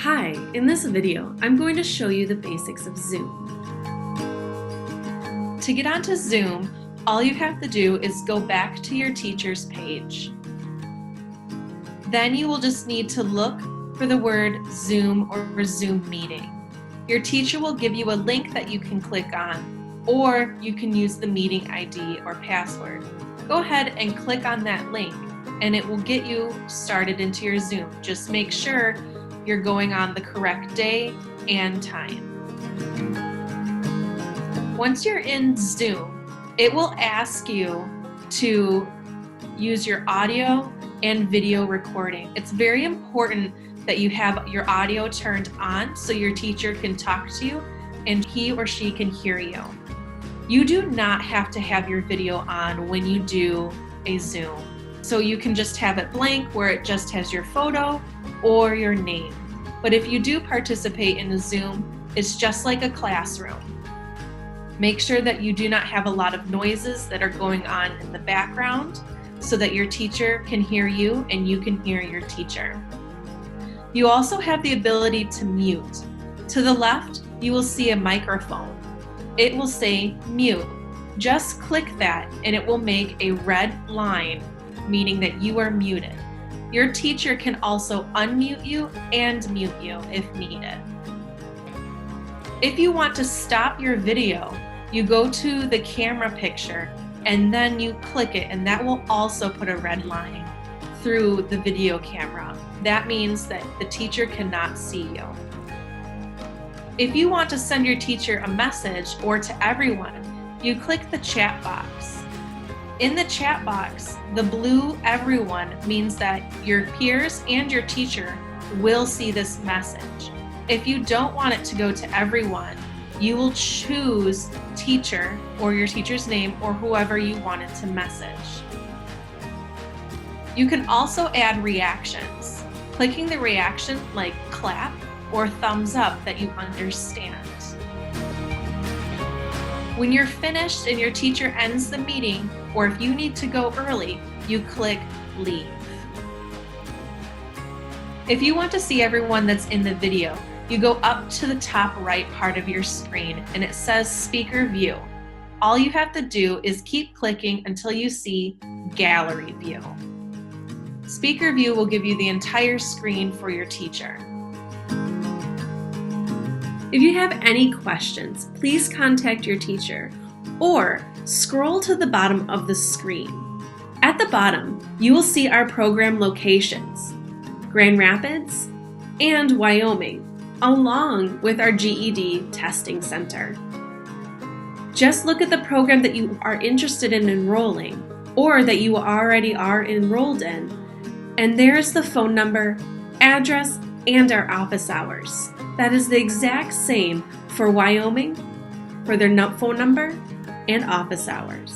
Hi, in this video, I'm going to show you the basics of Zoom. To get onto Zoom, all you have to do is go back to your teacher's page. Then you will just need to look for the word Zoom or Zoom meeting. Your teacher will give you a link that you can click on, or you can use the meeting ID or password. Go ahead and click on that link and it will get you started into your Zoom. Just make sure you're going on the correct day and time. Once you're in Zoom, it will ask you to use your audio and video recording. It's very important that you have your audio turned on so your teacher can talk to you and he or she can hear you. You do not have to have your video on when you do a Zoom. So you can just have it blank where it just has your photo or your name. But if you do participate in a Zoom, it's just like a classroom. Make sure that you do not have a lot of noises that are going on in the background so that your teacher can hear you and you can hear your teacher. You also have the ability to mute. To the left, you will see a microphone. It will say mute. Just click that and it will make a red line, meaning that you are muted. Your teacher can also unmute you and mute you if needed. If you want to stop your video, you go to the camera picture and then you click it, and that will also put a red line through the video camera. That means that the teacher cannot see you. If you want to send your teacher a message or to everyone, you click the chat box. In the chat box, the blue everyone means that your peers and your teacher will see this message. If you don't want it to go to everyone, you will choose teacher or your teacher's name or whoever you want it to message. You can also add reactions, clicking the reaction like clap or thumbs up that you understand. When you're finished and your teacher ends the meeting, or if you need to go early, you click leave. If you want to see everyone that's in the video, you go up to the top right part of your screen and it says speaker view. All you have to do is keep clicking until you see gallery view. Speaker view will give you the entire screen for your teacher. If you have any questions, please contact your teacher or scroll to the bottom of the screen. At the bottom, you will see our program locations, Grand Rapids and Wyoming, along with our GED testing center. Just look at the program that you are interested in enrolling or that you already are enrolled in, and there's the phone number, address, and our office hours. That is the exact same for Wyoming, for their phone number and office hours.